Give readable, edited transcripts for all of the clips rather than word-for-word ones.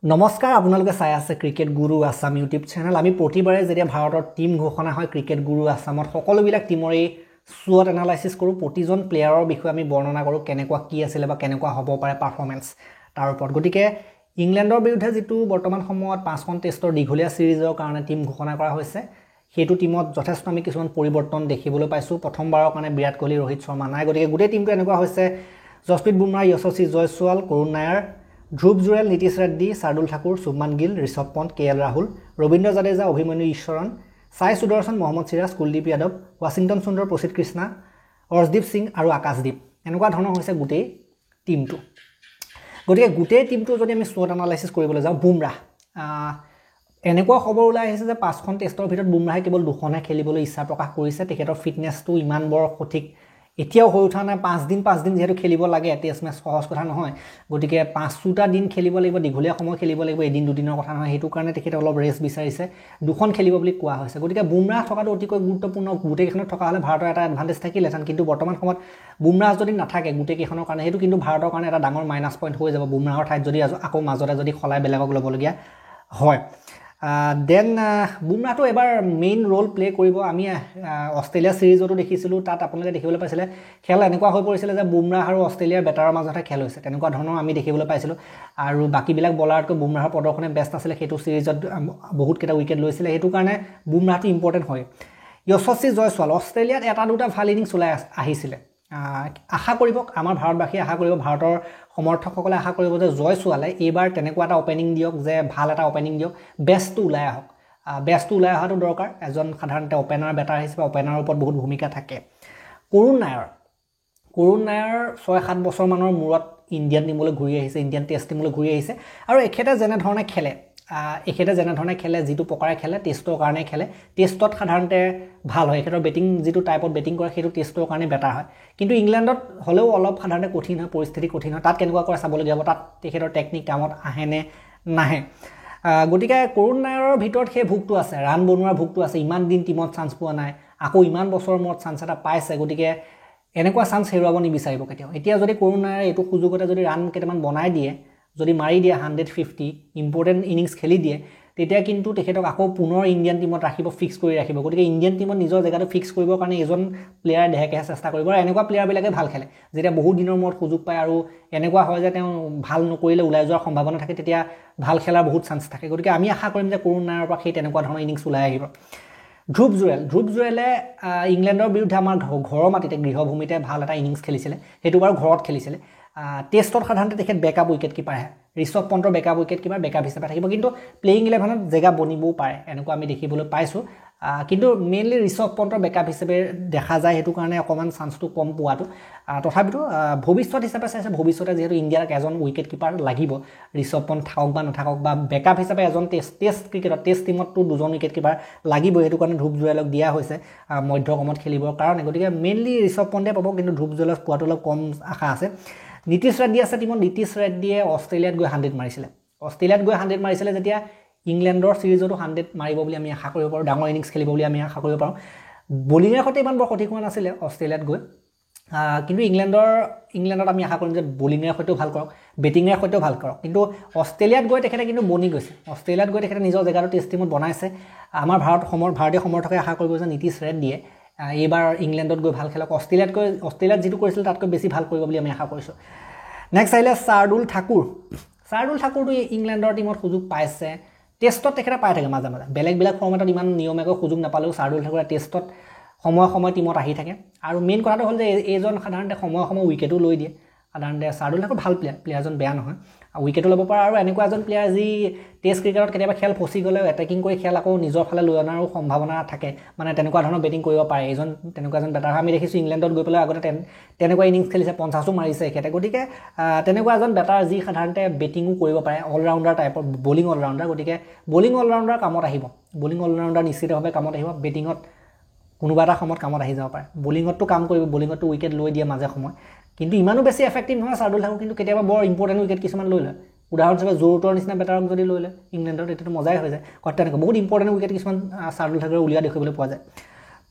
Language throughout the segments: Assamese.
নমস্কাৰ আপোনালোকে চাই আছে ক্ৰিকেট গুৰু আসাম ইউটিউব চেনেল আমি প্ৰতিবাৰে যেতিয়া ভাৰতৰ টিম ঘোষণা হয় ক্ৰিকেট গুৰু আসামত সকলোবিলাক টিমৰে সুৱট এনালাইসিস কৰো প্ৰতিজন প্লেয়াৰৰ বিষয়ে আমি বৰ্ণনা কৰো কেনেকুৱা কি আছিল বা কেনেকুৱা হ'ব পাৰে পাৰফৰম্যান্স তাৰ ওপৰত গতিকে ইংলেণ্ডৰ বিৰুদ্ধে যেটো বৰ্তমান সময়ত 5খন টেষ্টৰ দীঘলীয়া সিৰিজৰ কাৰণে টিম ঘোষণা কৰা হৈছে হেতু টিমত যথেষ্ট আমি কিছুমান পৰিৱৰ্তন দেখিবলৈ পাইছো প্ৰথমবাৰৰ কাৰণে বিৰাট কোহলি ৰোহিত শৰ্মা নাই গতিকে গুটেই টিমটো এনেকুৱা হৈছে জসপ্ৰীত বুমৰাহ যশস্বী জয়সৱাল কৰুণ নায়াৰ ধ্ৰুৱ জুৰেল নীতিশ ৰেড্ডি শাৰ্দুল ঠাকুৰ শুভমান গিল ঋষভ পন্থ কেএল ৰাহুল ৰবীন্দ্ৰ জাদেজা অভিমন্যু ঈশ্বৰন সাই সুদৰ্শন মহম্মদ সিৰাজ কুলদীপ যাদৱ ৱাশ্বিংটন সুন্দৰ প্ৰসিদ্ধ কৃষ্ণা অৰ্শদীপ সিং আৰু আকাশদীপ এনেকুৱা ধৰণৰ হৈছে গুটেই টিমটো গতিকে গুটেই টিমটো যদি আমি স্কোৱাড এনালাইসিস কৰিবলৈ যাওঁ বুমৰাহ এনেকুৱা খবৰ ওলাই আহিছে যে 5খন টেষ্টৰ ভিতৰত বুমৰাহে কেৱল 2খনহে খেলিবলৈ ইচ্ছা প্ৰকাশ কৰিছে তেখেতৰ ফিটনেছটো ইমান বৰ সঠিক এতিয়াও হৈ উঠা নাই 5 দিন যেহেতু খেলিব লাগে টেষ্ট মেচ সহজ কথা নহয় গতিকে 5টা দিন খেলিব লাগিব দীঘলীয়া সময় খেলিব লাগিব এদিন দুদিনৰ কথা নহয় হেতু কাৰণে তেখেতে অলপ ৰেষ্ট বিচাৰিছে 2খন খেলিব বুলি কোৱা হৈছে গতিকে বুমৰাহ থকাটো অতিকৈ গুৰুত্বপূৰ্ণ গুটেইখনত থকা হলে ভাৰতৰ এটা এডভান্টেজ থাকিলেহেঁতেন কিন্তু বৰ্তমান সময়ত বুমৰাহ যদি নাথাকে গুটেইখনৰ কাৰণে হেতু কিন্তু ভাৰতৰ কাৰণে এটা ডাঙৰ মাইনাছ পইণ্ট হৈ যাব বুমৰাহৰ ঠাইত যদি আকৌ মাজতে যদি খলাই বেলেগক ল'বলগীয়া হয় দেন বুমৰাহটো এবাৰ মেইন ৰোল প্লে কৰিব আমি অষ্ট্ৰেলিয়া সিৰিজতো দেখিছিলো তাত আপোনালোকে দেখিবলৈ পাইছিলে খেল এনেকুৱা হৈ পৰিছিল যে বুমৰাহ আৰু অষ্ট্ৰেলিয়াৰ বেটাৰৰ মাজতে খেল হৈছে তেনেকুৱা ধৰণৰ আমি দেখিবলৈ পাইছিলো আৰু বাকিবিলাক বলাৰতকৈ বুমৰাহৰ প্ৰদৰ্শনে বেষ্ট আছিল হেতু সিৰিজত বহুত কেটা উইকেট লৈছিল হেতু কাৰণে বুমৰাহটো ইম্পৰ্টেন্ট হয় যশস্বী জয়সৱাল অষ্ট্ৰেলিয়াত এটা দুটা ভাল ইনিংস ওলাই আহিছিল আশা কৰিব আমাৰ ভাৰতবাসী আশা কৰিব ভাৰতৰ সমৰ্থকসকলে আশা কৰিব যে জয়সৱালে এইবাৰ তেনেকুৱা এটা ওপেনিং দিয়ক যে ভাল এটা ওপেনিং দিয়ক বেষ্টটো ওলাই আহক বেষ্টটো ওলাই অহাটো দৰকাৰ এজন সাধাৰণতে ওপেনাৰ বেটাৰ হিচাপে ওপেনাৰৰ ওপৰত বহুত ভূমিকা থাকে কৰুণ নায়াৰ 6-7 বছৰ মানৰ মূৰত ইণ্ডিয়ান টিমলৈ ঘূৰি আহিছে ইণ্ডিয়ান টেষ্ট টিমলৈ ঘূৰি আহিছে আৰু এখেতে যেনে ধৰণে খেলে যেটো প্ৰকাৰে খেলে টেষ্টৰ কাৰণে খেলে টেষ্টত সাধাৰণতে ভাল হয় এখেতৰ বেটিং যেটো টাইপত বেটিং কৰে হেতু টেষ্টৰ কাৰণে বেটাৰ হয় কিন্তু ইংলেণ্ডত হলেও অলপ সাধাৰণতে কঠিন হয় পৰিস্থিতি কঠিন হয় তাত কেনেকুৱা কৰে চাবলগীয়া হ'ব তাত তেখেতৰ টেকনিক কামত আহে নে নাহে গতিকে কৰুণ নায়াৰৰ ভিতৰত সেই ভুকটো আছে ৰান বনোৱাৰ ভুকটো আছে ইমান দিন টিমত চান্স পোৱা নাই আকৌ ইমান বছৰৰ মূৰত চান্স এটা পাইছে গতিকে এনেকুৱা চান্স হেৰুৱাব নিবিচাৰিব কেতিয়াও এতিয়া যদি কৰুণ নায়াৰে এইটো সুযোগতে যদি ৰান কেইটামান বনাই দিয়ে যদি মাৰি দিয়ে 150 ইম্পৰ্টেন্ট ইনিংস খেলি দিয়ে তেতিয়া কিন্তু তেখেতক আকৌ পুনৰ ইণ্ডিয়ান টিমত ৰাখিব ফিক্স কৰি ৰাখিব গতিকে ইণ্ডিয়ান টিমত নিজৰ জায়গাটো ফিক্স কৰিবৰ কাৰণে এজন প্লেয়াৰ দেহেকে চেষ্টা কৰিব আৰু এনেকুৱা প্লেয়াৰ বিলাকে ভাল খেলে যেতিয়া বহুত দিনৰ মূৰত সুযোগ পায় আৰু এনেকুৱা হয় যে তেওঁ ভাল নকৰিলে ওলাই যোৱাৰ সম্ভাৱনা থাকে তেতিয়া ভাল খেলাৰ বহুত চান্স থাকে গতিকে আমি আশা কৰিম যে কৰুণ নায়াৰৰ পৰা সেই তেনেকুৱা ধৰণৰ ইনিংস ওলাই আহিব ধ্ৰুৱ জুৰেলে ইংলেণ্ডৰ বিৰুদ্ধে আমাৰ ঘৰৰ মাটিতে গৃহভূমিতে ভাল এটা ইনিংস খেলিছিল হেতু বাৰ ঘৰত খেলিছিল টেষ্টত সাধাৰণতে তেখেত বেকআপ উইকেট কিপাৰ হে ঋষভ পন্থৰ বেকআপ উইকেট কিপাৰ বেকআপ হিচাপে থাকিব কিন্তু প্লেইং 11ত জেগা বনিবও পাৰে এনেকুৱা আমি দেখিবলৈ পাইছো কিন্তু মেইনলি ঋষভ পন্থৰ বেকআপ হিচাপে দেখা যায় হেতু কাৰণে অকমান চান্সটো কম পোৱাটো তথাপিতো ভৱিষ্যত হিচাপে চাইছে ভৱিষ্যতে যেহেতু ইণ্ডিয়াৰ এজন উইকেট কিপাৰ লাগিব ঋষভ পন্থ থাকক বা নাথাকক বা বেকআপ হিচাপে এজন টেষ্ট ক্ৰিকেটত টেষ্ট টিমতটো দুজন উইকেট কিপাৰ লাগিব হেতু কাৰণে ধ্ৰুৱ জুৰেলক দিয়া হৈছে মধ্যকমত খেলিবৰ কাৰণে গতিকে মেইনলি ঋষভ পন্থে পাব কিন্তু ধ্ৰুৱ জুৰেলক পোৱাটো অলপ কম আশা আছে নীতিশ ৰেড্ডি আছে টিমত নীতিশ ৰেড্ডিয়ে অষ্ট্ৰেলিয়াত গৈ 100 মাৰিছিলে যেতিয়া ইংলেণ্ডৰ সিৰিজতো 100 মাৰিব বুলি আমি আশা কৰিব পাৰো ডাঙৰ ইনিংস খেলিব বুলি আমি আশা কৰিব পাৰো বোলিংৰ সৈতে ইমান বৰ সঠিক হোৱা নাছিল অষ্ট্ৰেলিয়াত গৈ কিন্তু ইংলেণ্ডত আমি আশা কৰিম যে বোলিংৰ সৈতেও ভাল কৰক বেটিংৰ সৈতেও ভাল কৰক কিন্তু অষ্ট্ৰেলিয়াত গৈ তেখেতে কিন্তু বনি গৈছে অষ্ট্ৰেলিয়াত গৈ তেখেতে নিজৰ জায়গাটো টেষ্ট টিমত বনাইছে আমাৰ ভাৰতীয় সমৰ্থকে আশা কৰিব যে নীতিশ ৰেড্ডিয়ে এইবাৰ ইংলেণ্ডত গৈ ভাল খেলক অষ্ট্ৰেলিয়াত যেটো কৰিছিল তাতকৈ বেছি ভাল কৰিব বুলি আমি আশা কৰিছো নেক্সট আহিলে শাৰ্দুল ঠাকুৰটো ইংলেণ্ডৰ টিমত সুযোগ পাইছে টেষ্টত তেখেতে পাই থাকে মাজে বেলেগ ফৰ্মেটত ইমান নিয়মীয়াকৈ সুযোগ নাপালেও শাৰ্দুল ঠাকুৰে টেষ্টত সময় টিমত আহি থাকে আৰু মেইন কথাটো হ'ল যে এইজন সাধাৰণতে সময় উইকেটো লৈ দিয়ে সাধাৰণতে শাৰ্দুল ঠাকুৰ ভাল প্লেয়াৰজন বেয়া নহয় উইকেটো ল'ব পাৰে আৰু এনেকুৱা এজন প্লেয়াৰ যি টেষ্ট ক্ৰিকেটত কেতিয়াবা খেল ফচি গ'লে এটেকিং কৰি খেল আকৌ নিজৰ ফালে লৈ অনাৰো সম্ভাৱনা থাকে মানে তেনেকুৱা ধৰণৰ বেটিং কৰিব পাৰে এজন তেনেকুৱা এজন বেটাৰ আমি দেখিছো ইংলেণ্ডত গৈ পেলাই আগতে তেনেকুৱা ইনিংস খেলিছে 50ও মাৰিছে এখেতে গতিকে তেনেকুৱা এজন বেটাৰ যি সাধাৰণতে বেটিংও কৰিব পাৰে অলৰাউণ্ডাৰ টাইপৰ বলিং অলৰাউণ্ডাৰ গতিকে বলিং অলৰাউণ্ডাৰ কামত আহিব বলিং অলৰাউণ্ডাৰ নিশ্চিতভাৱে কামত আহিব বেটিঙত কোনোবা এটা সময়ত কামত আহি যাব পাৰে বলিঙতটো কাম কৰিব বলিঙতটো উইকেট লৈ দিয়ে মাজে সময় কিন্তু ইমানো বেছি এফেক্টিভ নহয় শাৰ্দুল ঠাকুৰ কিন্তু কেতিয়াবা বৰ ইম্পৰ্টেন্ট উইকেট কিছুমান লৈ লয় উদাহৰণস্বৰূপে জৰুতৰ নিচিনা বেটাৰক যদি লৈ লয় ইংলেণ্ডৰ এটাটো মজাই হৈ যায় কট্টানেক বহুত ইম্পৰ্টেন্ট উইকেট কিছুমান শাৰ্দুল ঠাকুৰে উলিয়া দেখিবলৈ পোৱা যায়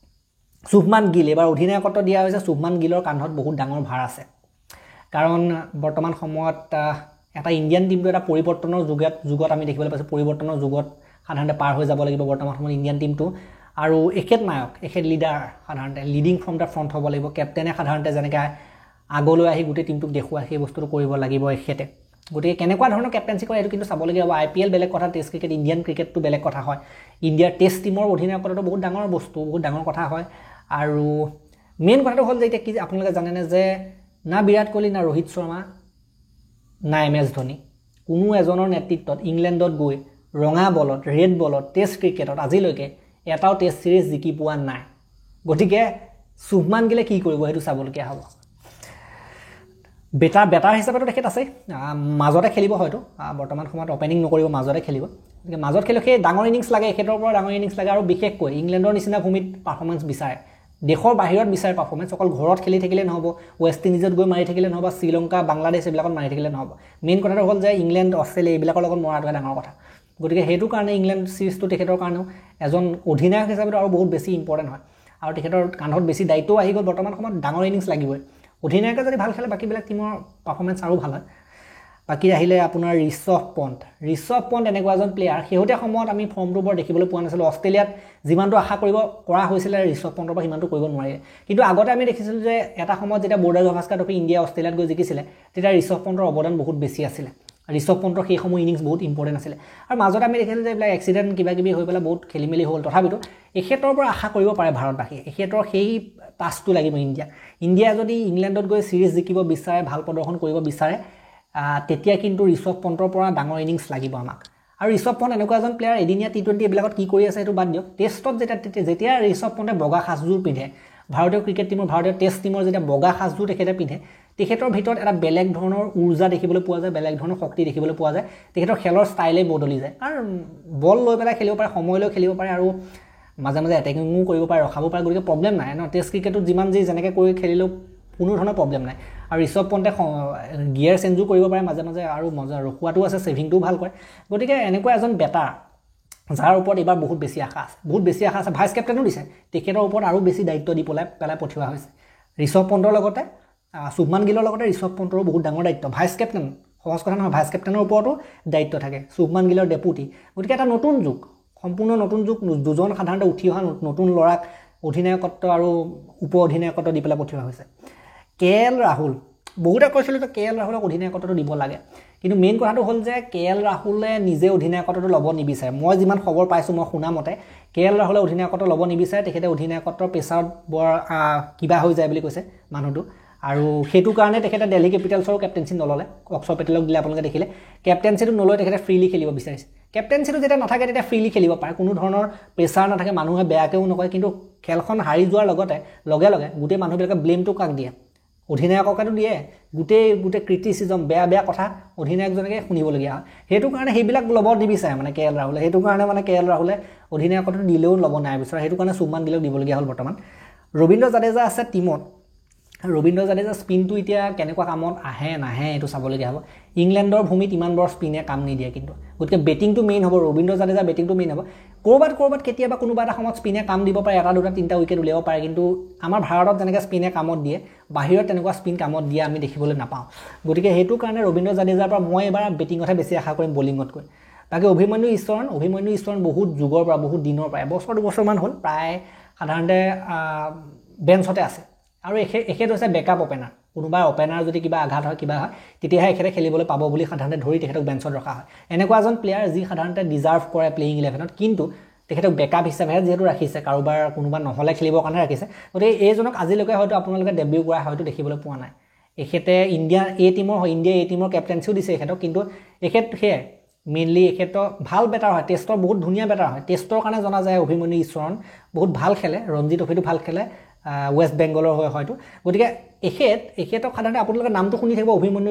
শুভমান গিল এবাৰ অধিনায়কত্ব দিয়া হৈছে শুভমান গিলৰ কান্ধত বহুত ডাঙৰ ভাৰ আছে কাৰণ বৰ্তমান সময়ত এটা ইণ্ডিয়ান টিমটো এটা পৰিৱৰ্তনৰ যুগত আমি দেখিবলৈ পাইছোঁ পৰিৱৰ্তনৰ যুগত সাধাৰণতে পাৰ হৈ যাব লাগিব বৰ্তমান সময়ত ইণ্ডিয়ান টিমটো আৰু এখেত নায়ক এখেত লিডাৰ সাধাৰণতে লিডিং ফ্ৰম দ্য ফ্ৰণ্ট হ'ব লাগিব কেপ্টেনে সাধাৰণতে যেনেকৈ আগলৈ আহি গোটেই টিমটোক দেখুওৱা সেই বস্তুটো কৰিব লাগিব এখেতে গতিকে কেনেকুৱা ধৰণৰ কেপ্টেনচি কৰে এইটো কিন্তু চাবলগীয়া হ'ব IPL বেলেগ কথা টেষ্ট ক্ৰিকেট ইণ্ডিয়ান ক্ৰিকেটটো বেলেগ কথা হয় ইণ্ডিয়াৰ টেষ্ট টিমৰ অধিনায়কত্বটো বহুত ডাঙৰ বস্তু বহুত ডাঙৰ কথা হয় আৰু মেইন কথাটো হ'ল যে এতিয়া কি আপোনালোকে জানেনে যে না বিৰাট কোহলি না ৰোহিত শৰ্মা না MS ধোনী কোনো এজনৰ নেতৃত্বত ইংলেণ্ডত গৈ ৰঙা বলত ৰেড বলত টেষ্ট ক্ৰিকেটত আজিলৈকে এটাও টেষ্ট সিৰিজ জিকি পোৱা নাই গতিকে শুভমান গিলে কি কৰিব সেইটো চাবলগীয়া হ'ব বেটাৰ হিচাপেতো তেখেত আছে মাজতে খেলিব হয়তো বৰ্তমান সময়ত অপেনিং নকৰিব মাজতে খেলিব গতিকে মাজত খেলিব সেই ডাঙৰ ইনিংছ লাগে এখেতৰ পৰা ডাঙৰ ইনিংছ লাগে আৰু বিশেষকৈ ইংলেণ্ডৰ নিচিনা ভূমিত পাৰফৰ্মেঞ্চ বিচাৰে দেশৰ বাহিৰত বিচাৰে পাৰফৰ্মেঞ্চ অকল ঘৰত খেলি থাকিলে নহ'ব ৱেষ্ট ইণ্ডিজত গৈ মাৰি থাকিলে নহ'ব শ্ৰীলংকা বাংলাদেশ এইবিলাকত মাৰি থাকিলে নহ'ব মেইন কথাটো হ'ল যে ইংলেণ্ড অষ্ট্ৰেলিয়া এইবিলাকৰ লগত মৰাটোহে ডাঙৰ কথা গতিকে সেইটো কাৰণে ইংলেণ্ড চিৰিজটো তেখেতৰ কাৰণেও এজন অধিনায়ক হিচাপে আৰু বহুত বেছি ইম্পৰ্টেণ্ট হয় আৰু তেখেতৰ কান্ধত বেছি দায়িত্বও আহি গ'ল বৰ্তমান সময়ত ডাঙৰ ইনিংছ লাগিবই অধিনায়কে যদি ভাল খেলে বাকীবিলাক টিমৰ পাৰফৰ্মেঞ্চ আৰু ভাল হয় বাকী আহিলে আপোনাৰ ঋষভ পন্থ এনেকুৱা এজন প্লেয়াৰ শেহতীয়া সময়ত আমি ফৰ্মটো বৰ দেখিবলৈ পোৱা নাছিলোঁ অষ্ট্ৰেলিয়াত যিমানটো আশা কৰা হৈছিলে ঋষভ পন্থৰ পৰা সিমানটো কৰিব নোৱাৰিলে কিন্তু আগতে আমি দেখিছিলোঁ যে এটা সময়ত যেতিয়া বৰ্ডাৰ গাভাস্কাৰ ট্ৰফি ইণ্ডিয়া অষ্ট্ৰেলিয়াত গৈ জিকিছিলে তেতিয়া ঋষভ পন্থৰ অৱদান বহুত বেছি আছিলে ঋষভ পন্থৰ সেই সময় ইনিংছ বহুত ইম্পৰ্টেণ্ট আছিলে আৰু মাজতে আমি দেখিছিলোঁ যে এইবিলাক এক্সিডেণ্ট কিবাকিবি হৈ পেলাই বহুত খেলি মেলি হ'ল তথাপিতো এখেতৰ পৰা আশা কৰিব পাৰে ভাৰতবাসী এখেতৰ সেই টাচটো লাগিব ইণ্ডিয়া যদি ইংলেণ্ডত গৈ চিৰিজ জিকিব বিচাৰে ভাল প্ৰদৰ্শন কৰিব বিচাৰে তেতিয়া কিন্তু ঋষভ পন্থৰ পৰা ডাঙৰ ইনিংছ লাগিব আমাক আৰু ঋষভ পন্থ এনেকুৱা এজন প্লেয়াৰ এদিনীয়া T20 এইবিলাকত কি কৰি আছে সেইটো বাদ দিয়ক টেষ্টত যেতিয়া ঋষভ পন্থে বগা সাজযোৰ পিন্ধে ভাৰতীয় ক্ৰিকেট টিমৰ ভাৰতীয় টেষ্ট টিমৰ যেতিয়া বগা সাজযোৰ তেখেতে পিন্ধে তেখেতৰ ভিতৰত এটা বেলেগ ধৰণৰ উৰ্জা দেখিবলৈ পোৱা যায় বেলেগ ধৰণৰ শক্তি দেখিবলৈ পোৱা যায় তেখেতৰ খেলৰ ষ্টাইলেই বদলি যায় কাৰণ বল লৈ পেলাই খেলিব পাৰে সময় লৈ খেলিব পাৰে আৰু মাজে মাজে এটেকিঙো কৰিব পাৰে ৰখাব পাৰে গতিকে প্ৰব্লেম নাই ন টেষ্ট ক্ৰিকেটত যিমান যি যেনেকৈ কৰি খেলিলেও কোনো ধৰণৰ প্ৰব্লেম নাই আৰু ঋষভ পন্থে গিয়াৰ চেঞ্জো কৰিব পাৰে মাজে মাজে আৰু মজা ৰখোৱাটো আছে ছেভিংটোও ভাল কৰে গতিকে এনেকুৱা এজন বেটাৰ যাৰ ওপৰত এবাৰ বহুত বেছি আশা আছে ভাইচ কেপ্টেনো দিছে তেখেতৰ ওপৰত আৰু বেছি দায়িত্ব দি পেলাই পঠিওৱা হৈছে ঋষভ পন্থৰ লগতে শুভমান গিলৰ লগতে ঋষভ পন্থৰো বহুত ডাঙৰ দায়িত্ব ভাইচ কেপ্টেন সহজ কথা নহয় ভাইচ কেপ্টেনৰ ওপৰতো দায়িত্ব থাকে শুভমান গিলৰ ডেপুটি গতিকে এটা নতুন যুগ সম্পূৰ্ণ নতুন যুগ দুজন সাধাৰণতে উঠি অহা নতুন ল'ৰাক অধিনায়কত্ব আৰু উপ অধিনায়কত্ব দি পেলাই পঠিওৱা হৈছে KL ৰাহুল বহুতে কৈছিল যে KL ৰাহুলক অধিনায়কত্বটো দিব লাগে কিন্তু মেইন কথাটো হ'ল যে KL ৰাহুলে নিজে অধিনায়কত্বটো ল'ব নিবিচাৰে মই যিমান খবৰ পাইছোঁ মই শুনা মতে KL ৰাহুলে অধিনায়কত্ব ল'ব নিবিচাৰে তেখেতে অধিনায়কত্বৰ প্ৰেছাৰত বৰ কিবা হৈ যায় বুলি কৈছে মানুহটো আৰু সেইটো কাৰণে তেখেতে দিল্লী কেপিটেলছৰ কেপ্টেনচি নললে অক্ষৰ পেটেলক দিলে আপোনালোকে দেখিলে কেপ্টেনচিটো নলৈ তেখেতে ফ্ৰীলি খেলিব বিচাৰিছে কেপ্টেনচিটো যেতিয়া নাথাকে তেতিয়া ফ্ৰীলি খেলিব পাৰে কোনো ধৰণৰ প্ৰেছাৰ নাথাকে মানুহে বেয়াকেও নকয় কিন্তু খেলখন হাৰি যোৱাৰ লগতে লগে লগে গোটেই মানুহবিলাকে ব্লেমটো কাক দিয়ে অধিনায়ককেতো দিয়ে গোটেই ক্ৰিটিচিজম বেয়া কথা অধিনায়কজনকে শুনিবলগীয়া হয় সেইটো কাৰণে সেইবিলাক ল'ব নিবিচাৰে মানে KL ৰাহুলে সেইটো কাৰণে মানে KL ৰাহুলে অধিনায়কত্বটো দিলেও ল'ব নাই বিচাৰে সেইটো কাৰণে শুভমান গিলক দিবলগীয়া হ'ল বৰ্তমান ৰবীন্দ্ৰ জাদেজা আছে টিমত ৰবীন্দ্ৰ জাদেজা স্পিনটো এতিয়া কেনেকুৱা কামত আহে নাহে এইটো চাবলগীয়া হ'ব ইংলেণ্ডৰ ভূমিত ইমান বৰ স্পিনে কাম নিদিয়ে কিন্তু গতিকে বেটিংটো মেইন হ'ব ৰবীন্দ্ৰ জাদেজা বেটিংটো মেইন হ'ব ক'ৰবাত কেতিয়াবা কোনোবা এটা সময়ত স্পিনে কাম দিব পাৰে এটা দুটা তিনিটা উইকেট উলিয়াব পাৰে কিন্তু আমাৰ ভাৰতত যেনেকৈ স্পিনে কামত দিয়ে বাহিৰত তেনেকুৱা স্পিন কামত দিয়া আমি দেখিবলৈ নাপাওঁ গতিকে সেইটো কাৰণে ৰবীন্দ্ৰ জাদেজাৰ পৰা মই এবাৰ বেটিঙতহে বেছি আশা কৰিম বলিঙতকৈ বাকী অভিমন্যু ঈশ্বৰণ বহুত যুগৰ পৰা বহুত দিনৰ পৰা এবছৰ দুবছৰমান হ'ল প্ৰায় সাধাৰণতে বেঞ্চতে আছে আৰু এখেত হৈছে বেকআপ অপেনাৰ কোনোবা অপেনাৰ যদি কিবা আঘাত হয় কিবা হয় তেতিয়াহে এখেতে খেলিবলৈ পাব বুলি সাধাৰণতে ধৰি তেখেতক বেঞ্চত ৰখা হয় এনেকুৱা এজন প্লেয়াৰ যি সাধাৰণতে ডিজাৰ্ভ কৰে প্লেয়িং 11ত কিন্তু তেখেতক বেকআপ হিচাপেহে যিহেতু ৰাখিছে কাৰোবাৰ কোনোবা নহ'লে খেলিবৰ কাৰণে ৰাখিছে গতিকে এইজনক আজিলৈকে হয়তো আপোনালোকে ডেবিউ কৰা হয়তো দেখিবলৈ পোৱা নাই এখেতে ইণ্ডিয়া এ টিমৰ কেপ্টেনচিও দিছে এখেতক কিন্তু এখেত সেয়াই মেইনলি এখেতৰ ভাল বেটাৰ হয় টেষ্টৰ বহুত ধুনীয়া বেটাৰ হয় টেষ্টৰ কাৰণে জনা যায় অভিমন্যু ঈশ্বৰণ বহুত ভাল খেলে ৰঞ্জি ট্ৰফিটো ভাল খেলে ৱেষ্ট বেংগলৰ হয় হয়তো গতিকে এখেতক সাধাৰণতে আপোনালোকে নামটো শুনি থাকিব অভিমন্যু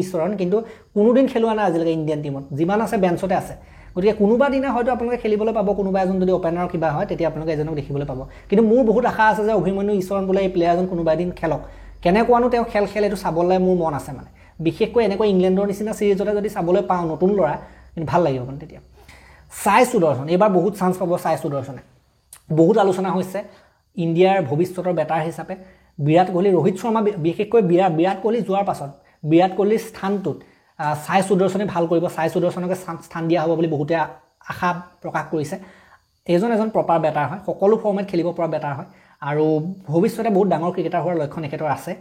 ঈশ্বৰণ কিন্তু কোনোদিন খেলোৱা নাই আজিলৈকে ইণ্ডিয়ান টিমত যিমান আছে বেঞ্চতে আছে গতিকে কোনোবা দিনা হয়তো আপোনালোকে খেলিবলৈ পাব কোনোবা এজন যদি অপেনাৰ কিবা হয় তেতিয়া আপোনালোকে এজনক দেখিবলৈ পাব কিন্তু মোৰ বহুত আশা আছে যে অভিমন্যু ঈশ্বৰণ বোলে এই প্লেয়াৰজন কোনোবা এদিন খেলক কেনেকুৱানো তেওঁ খেল এইটো চাবলৈ মোৰ মন আছে মানে বিশেষকৈ এনেকুৱা ইংলেণ্ডৰ নিচিনা চিৰিজতে যদি চাবলৈ পাওঁ নতুন ল'ৰা কিন্তু ভাল লাগিব মানে তেতিয়া সাই সুদৰ্শন এইবাৰ বহুত চান্স পাব সাই সুদৰ্শনে বহুত আলোচনা হৈছে ইণ্ডিয়াৰ ভৱিষ্যতৰ বেটাৰ হিচাপে বিৰাট কোহলি ৰোহিত শৰ্মা বিশেষকৈ বিৰাট কোহলি যোৱাৰ পাছত বিৰাট কোহলিৰ স্থানটোত সাই সুদৰ্শনে ভাল কৰিব সাই সুদৰ্শনকে স্থান দিয়া হ'ব বুলি বহুতে আশা প্ৰকাশ কৰিছে এজন প্ৰপাৰ বেটাৰ হয় সকলো ফৰ্মেট খেলিব পৰা বেটাৰ হয় আৰু ভৱিষ্যতে বহুত ডাঙৰ ক্ৰিকেটাৰ হোৱাৰ লক্ষণ এখেতৰ আছে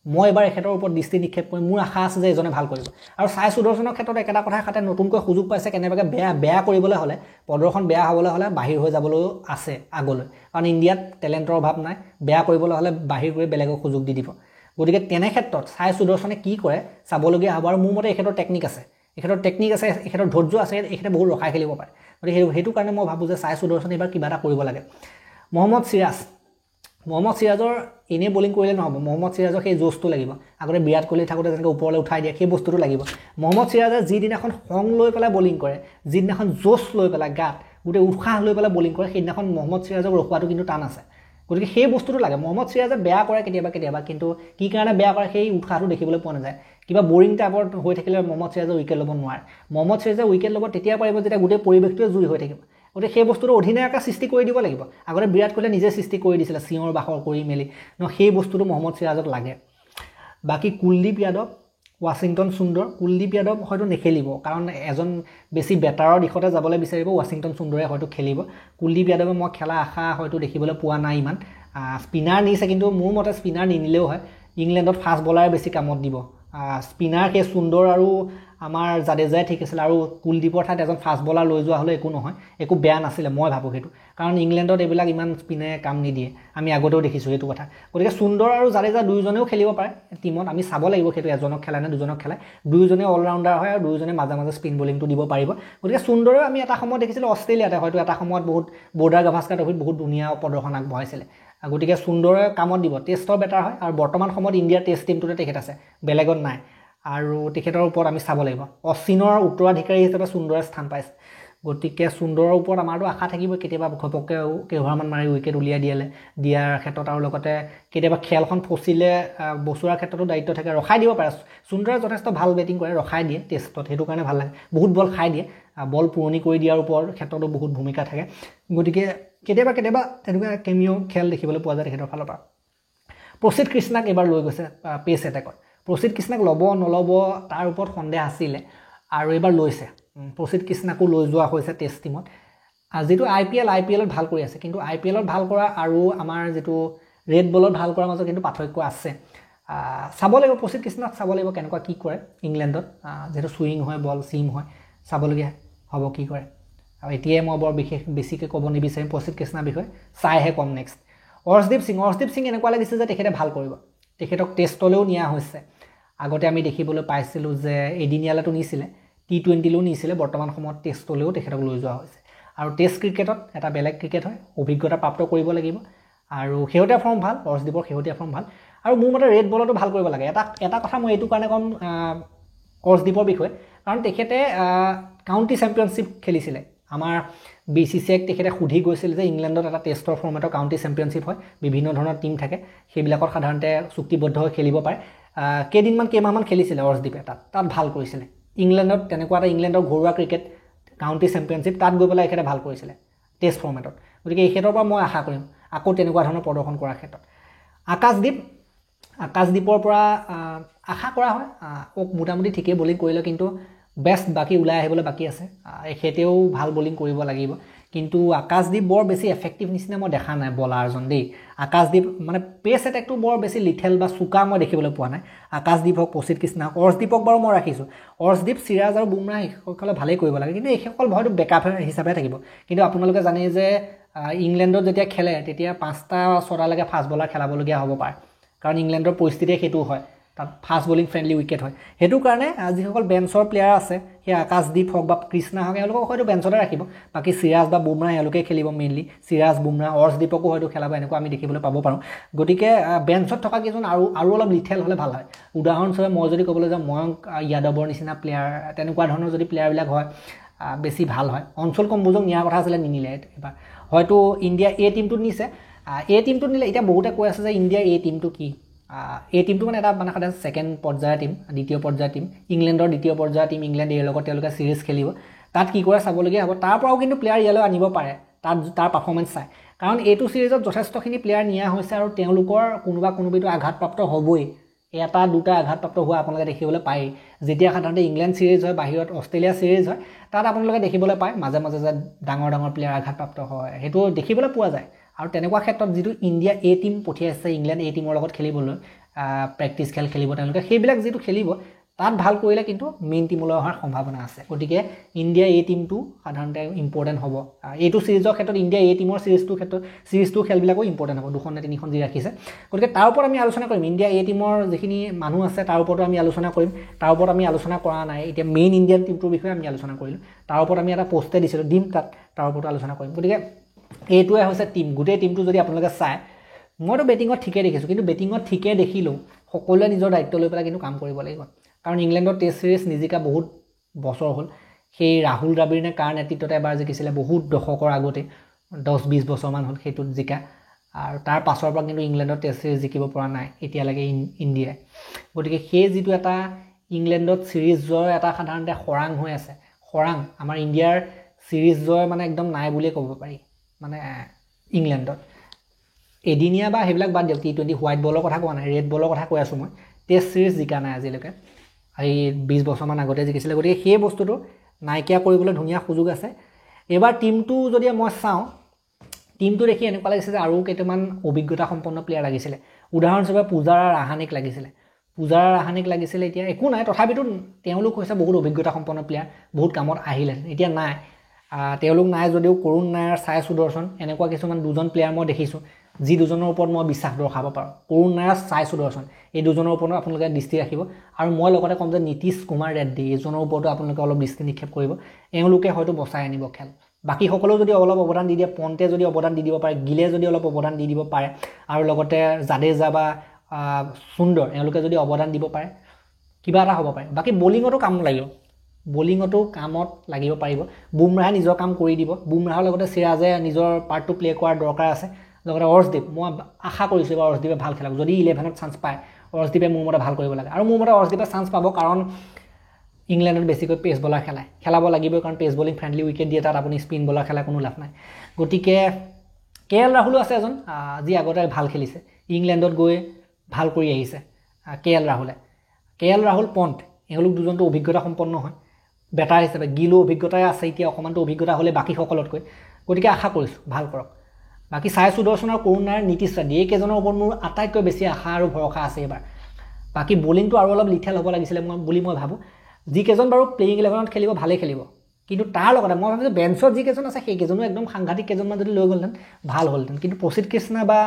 মই এবাৰ এখেতৰ ওপৰত দৃষ্টি নিক্ষেপ কৰি মোৰ আশা আছে যে এজনে ভাল কৰিব আৰু সাই সুদৰ্শনৰ ক্ষেত্ৰত একেটা কথা খাতে নতুনকৈ সুযোগ পাইছে কেনেবাকৈ বেয়া কৰিবলৈ হ'লে প্ৰদৰ্শন বেয়া হ'বলৈ হ'লে বাহিৰ হৈ যাবলৈ আছে আগলৈ কাৰণ ইণ্ডিয়াত টেলেণ্টৰ অভাৱ নাই বেয়া কৰিবলৈ হ'লে বাহিৰ কৰি বেলেগক সুযোগ দি দিব গতিকে তেনে ক্ষেত্ৰত সাই সুদৰ্শনে কি কৰে চাবলগীয়া হ'ব আৰু মোৰ মতে এখেতৰ টেকনিক আছে এখেতৰ ধৈৰ্য আছে এখেতে বহুত ৰখাই খেলিব পাৰে গতিকে সেইটো কাৰণে মই ভাবোঁ যে সাই সুদৰ্শনে এবাৰ কিবা এটা কৰিব লাগে মহম্মদ সিৰাজৰ এনেই বলিং কৰিলে নহ'ব মহম্মদ সিৰাজৰ সেই জোচটো লাগিব আগতে বিৰাট কোহলি থাকোঁতে যেনেকৈ ওপৰলৈ উঠাই দিয়ে সেই বস্তুটো লাগিব মহম্মদ সিৰাজে যিদিনাখন খং লৈ পেলাই বলিং কৰে যিদিনাখন জোচ লৈ পেলাই গাত গোটেই উৎসাহ লৈ পেলাই বলিং কৰে সেইদিনাখন মহম্মদ সিৰাজক ৰখোৱাটো কিন্তু টান আছে গতিকে সেই বস্তুটো লাগে মহম্মদ সিৰাজে বেয়া কৰে কেতিয়াবা কিন্তু কি কাৰণে বেয়া কৰে সেই উৎসাহটো দেখিবলৈ পোৱা নাযায় কিবা বৰিং টাইপৰ হৈ থাকিলে মহম্মদ সিৰাজে উইকেট ল'ব নোৱাৰে মহম্মদ সিৰাজে উইকেট ল'ব তেতিয়া পাৰিব যেতিয়া গোটেই পৰিৱেশটোৱে জুই হৈ থাকিব গতিকে সেই বস্তুটো অধিনায়কে সৃষ্টি কৰি দিব লাগিব আগতে বিৰাট কোহলিয়ে নিজে সৃষ্টি কৰি দিছিলে চিঞৰ বাখৰ কৰি মেলি সেই বস্তুটো মহম্মদ সিৰাজক লাগে বাকী কুলদীপ যাদৱ ৱাশ্বিংটন সুন্দৰ কুলদীপ যাদৱ হয়তো নেখেলিব কাৰণ এজন বেছি বেটাৰৰ দিশতে যাবলৈ বিচাৰিব ৱাশ্বিংটন সুন্দৰে হয়তো খেলিব কুলদীপ যাদৱে মই খেলা আশা হয়তো দেখিবলৈ পোৱা নাই ইমান স্পিনাৰ নিছে কিন্তু মোৰ মতে স্পিনাৰ নিনিলেও হয় ইংলেণ্ডত ফাষ্ট বলাৰে বেছি কামত দিব স্পিনাৰ সেই সুন্দৰ আৰু আমাৰ জাদেজাই ঠিক আছিল আৰু কুলদীপৰ ঠাইত এজন ফাষ্ট বলাৰ লৈ যোৱা হ'লে একো নহয় একো বেয়া নাছিলে মই ভাবোঁ সেইটো কাৰণ ইংলেণ্ডত এইবিলাক ইমান স্পিনে কাম নিদিয়ে আমি আগতেও দেখিছোঁ সেইটো কথা গতিকে সুন্দৰ আৰু জাদেজা দুয়োজনেও খেলিব পাৰে টিমত আমি চাব লাগিব সেইটো এজনক খেলাই নে দুজনক খেলাই দুয়োজনে অলৰাউণ্ডাৰ হয় আৰু দুয়োজনে মাজে স্পিন বলিংটো দিব পাৰিব গতিকে সুন্দৰেও আমি এটা সময়ত দেখিছিলোঁ অষ্ট্ৰেলিয়াতে হয়তো এটা সময়ত বহুত বৰ্ডাৰ গাভাস্কাৰ ট্ৰফিত বহুত ধুনীয়া প্ৰদৰ্শন আগবঢ়াইছিলে গতিকে সুন্দৰে কামত দিব টেষ্টৰ বেটাৰ হয় আৰু বৰ্তমান সময়ত ইণ্ডিয়াৰ টেষ্ট টিমটোতে তেখেত আছে বেলেগত নাই আৰু তেখেতৰ ওপৰত আমি চাব লাগিব অশ্বিনৰ উত্তৰাধিকাৰী হিচাপে সুন্দৰে স্থান পাইছে গতিকে সুন্দৰৰ ওপৰত আমাৰতো আশা থাকিব কেতিয়াবা ঘপককৈ কেইঘৰমান মাৰি উইকেট উলিয়াই দিয়াৰ ক্ষেত্ৰত আৰু লগতে কেতিয়াবা খেলখন ফচিলে বচোৱাৰ ক্ষেত্ৰতো দায়িত্ব থাকে ৰখাই দিব পাৰে সুন্দৰে যথেষ্ট ভাল বেটিং কৰে ৰখাই দিয়ে টেষ্টত সেইটো কাৰণে ভাল লাগে বহুত বল খাই দিয়ে বল পুৰণি কৰি দিয়াৰ ওপৰত ক্ষেত্ৰতো বহুত ভূমিকা থাকে গতিকে কেতিয়াবা তেনেকুৱা কেমিঅ' খেল দেখিবলৈ পোৱা যায় তেখেতৰ ফালৰ পৰা প্ৰসিদ্ধ কৃষ্ণাক এবাৰ লৈ গৈছে পেচ এটেকত প্ৰসিদ্ধ কৃষ্ণাক ল'ব নল'ব তাৰ ওপৰত সন্দেহ আছিলে আৰু এইবাৰ লৈছে প্ৰসিদ্ধ কৃষ্ণাকো লৈ যোৱা হৈছে টেষ্ট টিমত যিটো আই পি এলত ভাল কৰি আছে কিন্তু আই পি এলত ভাল কৰা আৰু আমাৰ যিটো ৰেড বলত ভাল কৰাৰ মাজত কিন্তু পাৰ্থক্য আছে চাব লাগিব প্ৰসিদ্ধ কৃষ্ণাক চাব লাগিব কেনেকুৱা কি কৰে ইংলেণ্ডত যিহেতু চুইং হয় বল চিম হয় চাবলগীয়া হ'ব কি কৰে আৰু এতিয়াই মই বৰ বেছিকৈ ক'ব নিবিচাৰিম প্ৰসিদ্ধ কৃষ্ণাৰ বিষয়ে চাইহে কম নেক্সট অৰ্শদীপ সিং এনেকুৱা লাগিছে যে তেখেতে ভাল কৰিব তেখেতক টেষ্টলৈও নিয়া হৈছে আগতে আমি দেখিবলৈ পাইছিলোঁ যে এদিনীয়ালৈতো নিছিলে T20লৈও নিছিলে বৰ্তমান সময়ত টেষ্টলৈও তেখেতক লৈ যোৱা হৈছে আৰু টেষ্ট ক্ৰিকেটত এটা বেলেগ ক্ৰিকেট হয় অভিজ্ঞতা প্ৰাপ্ত কৰিব লাগিব আৰু শেহতীয়া ফৰ্ম ভাল অৰ্শদীপৰ শেহতীয়া ফৰ্ম ভাল আৰু মোৰ মতে ৰেড বলতো ভাল কৰিব লাগে এটা কথা মই এইটো কাৰণে ক'ম অৰ্শদীপৰ বিষয়ে কাৰণ তেখেতে কাউণ্টি চেম্পিয়নশ্বিপ খেলিছিলে আমাৰ BCCIক তেখেতে সুধি গৈছিল যে ইংলেণ্ডত এটা টেষ্টৰ ফৰ্মেটৰ কাউণ্টি চেম্পিয়নশ্বিপ হয় বিভিন্ন ধৰণৰ টিম থাকে সেইবিলাকত সাধাৰণতে চুক্তিবদ্ধ হৈ খেলিব পাৰে কেইমাহমান খেলিছিলে অৰ্শদীপে তাত ভাল কৰিছিলে ইংলেণ্ডত তেনেকুৱা এটা ইংলেণ্ডৰ ঘৰুৱা ক্ৰিকেট কাউণ্টি চেম্পিয়নশ্বিপ তাত গৈ পেলাই এখেতে ভাল কৰিছিলে টেষ্ট ফৰ্মেটত গতিকে এইক্ষেত্ৰৰ পৰা মই আশা কৰিম আকৌ তেনেকুৱা ধৰণৰ প্ৰদৰ্শন কৰাৰ ক্ষেত্ৰত আকাশদ্বীপৰ পৰা আশা কৰা হয় মোটামুটি ঠিকেই বলিং কৰিলে কিন্তু বেষ্ট বাকী ওলাই আহিবলৈ বাকী আছে এখেতেও ভাল বলিং কৰিব লাগিব কিন্তু আকাশদ্বীপ বৰ বেছি এফেক্টিভ নিচিনা মই দেখা নাই বলাৰজন দেই আকাশদ্বীপ মানে পেচ এটেকটো বৰ বেছি লিথেল বা চুকা মই দেখিবলৈ পোৱা নাই আকাশদ্বীপ হওক প্ৰসিদ্ধ কৃষ্ণা হওক অৰ্শদীপক বাৰু মই ৰাখিছোঁ অৰ্শদীপ সিৰাজ আৰু বুমৰাহ এইসকলে ভালেই কৰিব লাগে কিন্তু এইসকল হয়তো বেকআপ হিচাপে থাকিব কিন্তু আপোনালোকে জানে যে ইংলেণ্ডত যেতিয়া খেলে তেতিয়া 5টা-6টালৈকে ফাষ্ট বলাৰ খেলাবলগীয়া হ'ব পাৰে কাৰণ ইংলেণ্ডৰ পৰিস্থিতিয়ে সেইটো হয় তাত ফাষ্ট বলিং ফ্ৰেণ্ডলি উইকেট হয় সেইটো কাৰণে যিসকল বেঞ্চৰ প্লেয়াৰ আছে সেই আকাশদ্বীপ হওক বা কৃষ্ণা হওক এওঁলোকক হয়তো বেঞ্চতে ৰাখিব বাকী সিৰাজ বা বুমৰাহ এওঁলোকে খেলিব মেইনলি সিৰাজ বুমৰাহ অৰ্শদীপকো হয়তো খেলাব এনেকুৱা আমি দেখিবলৈ পাব পাৰোঁ গতিকে বেঞ্চত থকা কেইজন আৰু অলপ লিথেল হ'লে ভাল হয় উদাহৰণস্বৰূপে মই যদি ক'বলৈ যাওঁ ময়ংক যাদৱৰ নিচিনা প্লেয়াৰ তেনেকুৱা ধৰণৰ যদি প্লেয়াৰবিলাক হয় বেছি ভাল হয় অঞ্চল কম্বোজক নিয়াৰ কথা আছিলে নিনিলে এবাৰ হয়তো ইণ্ডিয়া এ টিমটোত নিছে টিমটোত নিলে এতিয়া বহুতে কৈ আছে যে ইণ্ডিয়াৰ এই টিমটো কি এই টিমটো মানে এটা মানে সাধাৰণ ছেকেণ্ড পৰ্যায়ৰ টিম দ্বিতীয় পৰ্যায়ৰ টিম ইংলেণ্ডৰ দ্বিতীয় পৰ্যায়ৰ টিম ইংলেণ্ড ইয়াৰ লগত তেওঁলোকে চিৰিজ খেলিব তাত কি কৰে চাবলগীয়া হ'ব তাৰ পৰাও কিন্তু প্লেয়াৰ ইয়ালৈ আনিব পাৰে তাৰ পাৰফৰ্মেঞ্চ চাই কাৰণ এইটো চিৰিজত যথেষ্টখিনি প্লেয়াৰ নিয়া হৈছে আৰু তেওঁলোকৰ কোনোবিটো আঘাতপ্ৰাপ্ত হ'বই এটা দুটা আঘাতপ্ৰাপ্ত হোৱা আপোনালোকে দেখিবলৈ পায় যেতিয়া সাধাৰণতে ইংলেণ্ড সিৰিজ হয় বাহিৰত অষ্ট্ৰেলিয়া সিৰিজ হয় তাত আপোনালোকে দেখিবলৈ পায় মাজে মাজে যে ডাঙৰ ডাঙৰ প্লেয়াৰ আঘাতপ্ৰাপ্ত হয় সেইটো দেখিবলৈ পোৱা যায় আৰু তেনেকুৱা ক্ষেত্ৰত যিটো ইণ্ডিয়া এ টিম পঠিয়াইছে ইংলেণ্ড এ টিমৰ লগত খেলিবলৈ প্ৰেক্টিছ খেল খেলিব তেওঁলোকে সেইবিলাক যিটো খেলিব তাত ভাল কৰিলে কিন্তু মেইন টিমলৈ অহাৰ সম্ভাৱনা আছে গতিকে ইণ্ডিয়া এ টিমটো সাধাৰণতে ইম্পৰ্টেণ্ট হ'ব এইটো সিৰিজৰ ক্ষেত্ৰত ইণ্ডিয়া এ টিমৰ সিৰিজটো খেলবিলাকো ইম্পৰ্টেণ্ট হ'ব 2খন নে 3খন যি ৰাখিছে গতিকে তাৰ ওপৰত আমি আলোচনা কৰিম ইণ্ডিয়া এ টিমৰ যিখিনি মানুহ আছে তাৰ ওপৰতো আমি আলোচনা কৰিম তাৰ ওপৰত আমি আলোচনা কৰা নাই এতিয়া মেইন ইণ্ডিয়ান টিমটোৰ বিষয়ে আমি আলোচনা কৰিলোঁ তাৰ ওপৰত আমি এটা পোষ্টে দিছিলোঁ দিম তাৰ ওপৰত আলোচনা কৰিম গতিকে এইটোৱে হৈছে টিম গোটেই টিমটো যদি আপোনালোকে চায় মইতো বেটিঙত ঠিকে দেখিছোঁ কিন্তু বেটিঙত ঠিকে দেখিলেও সকলোৱে নিজৰ দায়িত্ব লৈ পেলাই কিন্তু কাম কৰিব লাগিব কাৰণ ইংলেণ্ডৰ টেষ্ট সিৰিজ নিজিকা বহুত বছৰ হ'ল সেই ৰাহুল দ্ৰাবিড় নে কাৰ নেতৃত্বতে এবাৰ জিকিছিলে বহুত দশকৰ আগতে 10-20 বছৰমান হ'ল সেইটোত জিকা আৰু তাৰ পাছৰ পৰা কিন্তু ইংলেণ্ডৰ টেষ্ট সিৰিজ জিকিব পৰা নাই এতিয়ালৈকে ইণ্ডিয়াই গতিকে সেই যিটো এটা ইংলেণ্ডত সিৰিজ জয় এটা সাধাৰণতে খৰাং হৈ আছে খৰাং আমাৰ ইণ্ডিয়াৰ সিৰিজ জয় মানে একদম নাই বুলিয়ে ক'ব পাৰি মানে ইংলেণ্ডত এদিনীয়া বা সেইবিলাক বাদ দিয়ক টি20 হোৱাইট বলৰ কথা কোৱা নাই ৰেড বলৰ কথা কৈ আছোঁ মই টেষ্ট সিৰিজ জিকা নাই আজিলৈকে এই 20 বছৰমান আগতে জিকিছিলে গতিকে সেই বস্তুটো নাইকিয়া কৰিবলৈ ধুনীয়া সুযোগ আছে এবাৰ টিমটো যদি মই চাওঁ টিমটো দেখি এনেকুৱা লাগিছে যে আৰু কেইটামান অভিজ্ঞতা সম্পন্ন প্লেয়াৰ লাগিছিলে উদাহৰণস্বৰূপে পূজাৰা ৰাহানিক লাগিছিলে এতিয়া একো নাই তথাপিতো তেওঁলোক হৈছে বহুত অভিজ্ঞতা সম্পন্ন প্লেয়াৰ বহুত কামত আহিলে এতিয়া নাই তেওঁলোক নাই যদিও কৰুণ নায়াৰ সাই সুদৰ্শন এনেকুৱা কিছুমান দুজন প্লেয়াৰ মই দেখিছোঁ যি দুজনৰ ওপৰত মই বিশ্বাস দৰ্শাব পাৰোঁ কৰুণ নায়াৰ সাই সুদৰ্শন এই দুজনৰ ওপৰত আপোনালোকে দৃষ্টি ৰাখিব আৰু মই লগতে ক'ম যে নীতিশ কুমাৰ ৰেড্ডি এইজনৰ ওপৰতো আপোনালোকে অলপ দৃষ্টি নিক্ষেপ কৰিব এওঁলোকে হয়তো বচাই আনিব খেল বাকী সকলেও যদি অলপ অৱদান দি দিয়ে পন্তে যদি অৱদান দি দিব পাৰে গিলে যদি অলপ অৱদান দি দিব পাৰে আৰু লগতে জাদেজা বা সুন্দৰ এওঁলোকে যদি অৱদান দিব পাৰে কিবা এটা হ'ব পাৰে বাকী বলিঙতো কামত লাগিব পাৰিব বুমৰাহে নিজৰ কাম কৰি দিব বুমৰাহৰ লগতে সিৰাজে নিজৰ পাৰ্টটো প্লে কৰাৰ দৰকাৰ আছে লগতে অৰ্শদীপ মই আশা কৰিছোঁ এবাৰ অৰ্শদীপে ভাল খেলক যদি 11ত চান্স পায় অৰ্শদীপে মোৰ মতে ভাল কৰিব লাগে আৰু মোৰ মতে অৰ্শদীপে চান্স পাব কাৰণ ইংলেণ্ডত বেছিকৈ পেচ বলাৰ খেলাব লাগিবই কাৰণ পেচ বলিং ফ্ৰেণ্ডলি উইকেট দিয়ে তাত আপুনি স্পিন বলাৰ খেলা কোনো লাভ নাই গতিকে কে এল ৰাহুলো আছে এজন যি আগতে ভাল খেলিছে ইংলেণ্ডত গৈ ভাল কৰি আহিছে কে এল ৰাহুল পন্ট এওঁলোক দুজনটো অভিজ্ঞতা সম্পন্ন হয় বেটাৰ হিচাপে গিলো অভিজ্ঞতাই আছে এতিয়া অকণমানটো অভিজ্ঞতা হ'লে বাকীসকলতকৈ গতিকে আশা কৰিছোঁ ভাল কৰক বাকী সাই সুদৰ্শন আৰু কৰুণ নায়াৰ নীতিশ ৰেড্ডি এইকেইজনৰ ওপৰত মোৰ আটাইতকৈ বেছি আশা আৰু ভৰসা আছে এইবাৰ বাকী বলিংটো আৰু অলপ লিথেল হ'ব লাগিছিলে বুলি মই ভাবোঁ যিকেইজন বাৰু প্লেয়িং 11ত খেলিব ভালেই খেলিব কিন্তু তাৰ লগতে মই ভাবিছোঁ বেঞ্চত যিকেইজন আছে সেইকেইজনো একদম সাংঘাতিক কেইজনমান যদি লৈ গ'লহেঁতেন ভাল হ'লহেঁতেন কিন্তু প্ৰসিদ্ধ কৃষ্ণা বা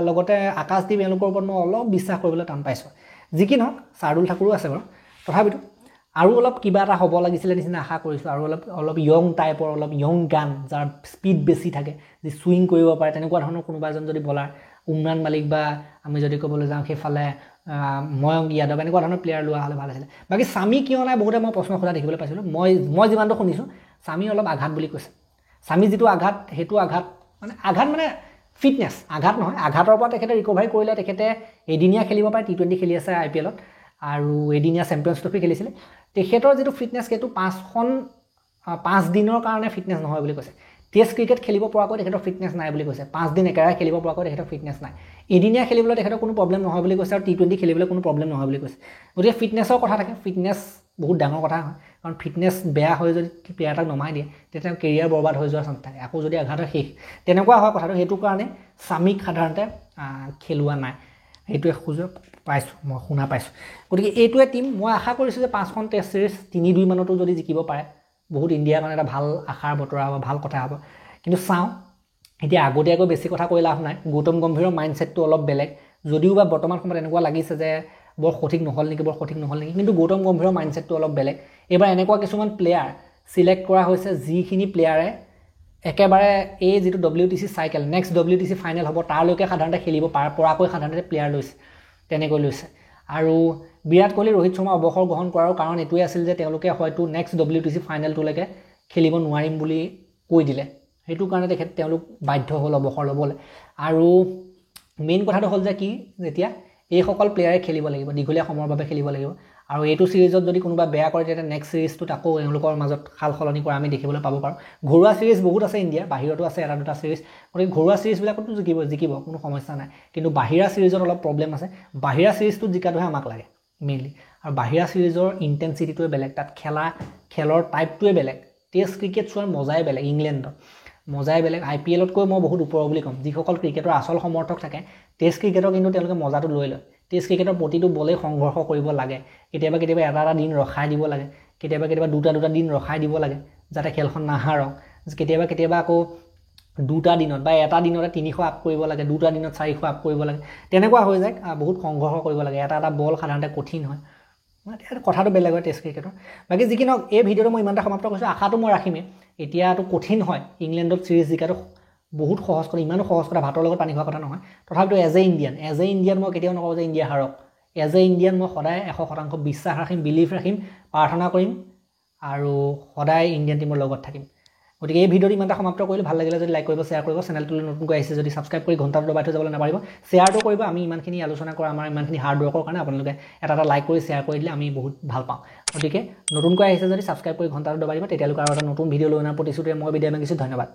লগতে আকাশদ্বীপ এওঁলোকৰ ওপৰত মই অলপ বিশ্বাস কৰিবলৈ টান পাইছোঁ যি কি নহওক শাৰ্দুল ঠাকুৰো আছে বাৰু তথাপিতো আৰু অলপ কিবা এটা হ'ব লাগিছিলে নিচিনা আশা কৰিছোঁ আৰু অলপ য়ং টাইপৰ অলপ য়ং গান যাৰ স্পীড বেছি থাকে যি ছুইং কৰিব পাৰে তেনেকুৱা ধৰণৰ কোনোবা এজন যদি বলাৰ উমৰাণ মালিক বা আমি যদি ক'বলৈ যাওঁ সেইফালে ময়ংক যাদৱ এনেকুৱা ধৰণৰ প্লেয়াৰ লোৱা হ'লে ভাল আছিলে বাকী স্বামী কিয় নাই বহুতে মই প্ৰশ্ন সোধা দেখিবলৈ পাইছিলোঁ মই যিমানটো শুনিছোঁ স্বামী অলপ আঘাত বুলি কৈছে স্বামী যিটো আঘাত সেইটো আঘাত মানে ফিটনেছ আঘাত নহয় আঘাতৰ পৰা তেখেতে ৰিকভাৰী কৰিলে তেখেতে এদিনীয়া খেলিব পাৰে টি20 খেলি আছে IPLত আৰু এদিনীয়া চেম্পিয়নছ ট্ৰফি খেলিছিলে তেখেতৰ যিটো ফিটনেছ সেইটো 5 দিনৰ কাৰণে ফিটনেছ নহয় বুলি কৈছে টেষ্ট ক্ৰিকেট খেলিব পৰাকৈ তেখেতৰ ফিটনেছ নাই বুলি কৈছে 5 দিন একেৰাহে খেলিব পৰাকৈ তেখেতৰ ফিটনেছ নাই এদিনীয়া খেলিবলৈ তেখেতৰ কোনো প্ৰব্লেম নহয় বুলি কৈছে আৰু টি20 খেলিবলৈ কোনো প্ৰব্লেম নহয় বুলি কৈছে গতিকে ফিটনেছৰ কথা থাকে ফিটনেছ বহুত ডাঙৰ কথা হয় কাৰণ ফিটনেছ বেয়া হৈ যদি প্লেয়াৰ এটাক নমাই দিয়ে তেতিয়া কেৰিয়াৰ বৰবাদ হৈ যোৱাৰ চান্স থাকে আকৌ যদি আঘাত হয় শেষ তেনেকুৱা হয় কথাটো সেইটো কাৰণে স্বামীক সাধাৰণতে খেলোৱা নাই সেইটোৱে সুযোগ পাইছোঁ মই শুনা পাইছোঁ গতিকে এইটোৱে টিম মই আশা কৰিছোঁ যে 5খন টেষ্ট সিৰিজ 3-2 মানতো যদি জিকিব পাৰে বহুত ইণ্ডিয়াৰ কাৰণে এটা ভাল আশাৰ বতৰা হ'ব ভাল কথা হ'ব কিন্তু চাওঁ এতিয়া আগতীয়াকৈ বেছি কথা কৈ লাভ নাই গৌতম গম্ভীৰৰ মাইণ্ডছেটটো অলপ বেলেগ যদিও বা বৰ্তমান সময়ত এনেকুৱা লাগিছে যে বৰ সঠিক নহ'ল নেকি কিন্তু গৌতম গম্ভীৰৰ মাইণ্ডছেটটো অলপ বেলেগ এইবাৰ এনেকুৱা কিছুমান প্লেয়াৰ চিলেক্ট কৰা হৈছে যিখিনি প্লেয়াৰে একেবাৰে এই যিটো WTC cycle next WTC final হ'ব তাৰলৈকে সাধাৰণতে খেলিব পৰাকৈ সাধাৰণতে প্লেয়াৰ তেনেকৈ লৈছে আৰু বিৰাট কোহলি ৰোহিত শৰ্মা অৱসৰ গ্ৰহণ কৰাৰ কাৰণ এইটোৱে আছিল যে তেওঁলোকে হয়তো নেক্সট WTC ফাইনেলটোলৈকে খেলিব নোৱাৰিম বুলি কৈ দিলে সেইটো কাৰণে তেওঁলোক বাধ্য হ'ল অৱসৰ ল'বলৈ আৰু মেইন কথাটো হ'ল যে কি যেতিয়া এইসকল প্লেয়াৰে খেলিব লাগিব দীঘলীয়া সময়ৰ বাবে খেলিব লাগিব আৰু এইটো ছিৰিজত যদি কোনোবা বেয়া কৰে তেতিয়া নেক্সট ছিৰিজটোত আকৌ এওঁলোকৰ মাজত সাল সলনি কৰা আমি দেখিবলৈ পাব পাৰোঁ ঘৰুৱা ছিৰিজ বহুত আছে ইণ্ডিয়াৰ বাহিৰতো আছে এটা দুটা ছিৰিজ গতিকে ঘৰুৱা ছিৰিজবিলাকতো জিকিব কোনো সমস্যা নাই কিন্তু বাহিৰা ছিৰিজত অলপ প্ৰব্লেম আছে বাহিৰা ছিৰিজটোত জিকাটোহে আমাক লাগে মেইনলি আৰু বাহিৰা ছিৰিজৰ ইণ্টেনচিটিটোৱে বেলেগ তাত খেলৰ টাইপটোৱে বেলেগ টেষ্ট ক্ৰিকেট চোৱাৰ মজাই বেলেগ ইংলেণ্ডৰ মজাই বেলেগ IPLতকৈ মই বহুত ওপৰ বুলি ক'ম যিসকল ক্ৰিকেটৰ আচল সমৰ্থক থাকে টেষ্ট ক্ৰিকেটৰ কিন্তু তেওঁলোকে মজাটো লৈ লয় টেষ্ট ক্ৰিকেটৰ প্ৰতিটো বলেই সংঘৰ্ষ কৰিব লাগে কেতিয়াবা এটা দিন ৰখাই দিব লাগে কেতিয়াবা দুটা দিন ৰখাই দিব লাগে যাতে খেলখন নাহাৰক কেতিয়াবা আকৌ দুটা দিনত বা এটা দিনতে 300 আপ কৰিব লাগে দুটা দিনত 400 আপ কৰিব লাগে তেনেকুৱা হৈ যায় বহুত সংঘৰ্ষ কৰিব লাগে এটা বল সাধাৰণতে কঠিন হয় কথাটো বেলেগ হয় টেষ্ট ক্ৰিকেটৰ বাকী যি কি নহওক এই ভিডিঅ'টো মই ইমানটা সমাপ্ত কৰিছোঁ আশাটো মই ৰাখিমেই এতিয়াতো কঠিন হয় ইংলেণ্ডত ছিৰিজ জিকাটো বহুত সহজ কথা ইমানো সহজ কথা ভাতৰ লগত পানী খোৱা কথা নহয় তথাপিতো এজ এ ইণ্ডিয়ান মই কেতিয়াও নকওঁ যে ইণ্ডিয়া হাৰক এজ এ ইণ্ডিয়ান মই সদায় 100% বিশ্বাস ৰাখিম বিলিভ ৰাখিম প্ৰাৰ্থনা কৰিম আৰু সদায় ইণ্ডিয়ান টিমৰ লগত থাকিম গতিকে এই ভিডিঅ'টো ইমানটা সমাপ্ত কৰিলোঁ ভাল লাগিলে যদি লাইক কৰিব শ্বেয়াৰ কৰিব চেনেলটোলৈ নতুনকৈ আহিছে যদি ছাবস্ক্ৰাইব কৰি ঘণ্টাটো দবাই থৈ যাবলৈ নাপাৰিব শ্বেয়াৰটো কৰিব আমি ইমানখিনি আলোচনা কৰা আমাৰ ইমানখিনি হাৰ্ড ৱৰ্কৰ কাৰণে আপোনালোকে এটা লাইক কৰি শ্বেয়াৰ কৰি দিলে আমি বহুত ভাল পাওঁ গতিকে নতুনকৈ আহিছে যদি ছাবস্ক্ৰাইব কৰি ঘণ্টাটো দবাই দিব তেতিয়ালৈকে আৰু এটা নতুন ভিডিঅ' লৈ অনাৰ প্ৰতিশ্ৰুতিৰে মই বিদায় মাগিছোঁ ধন্যবাদ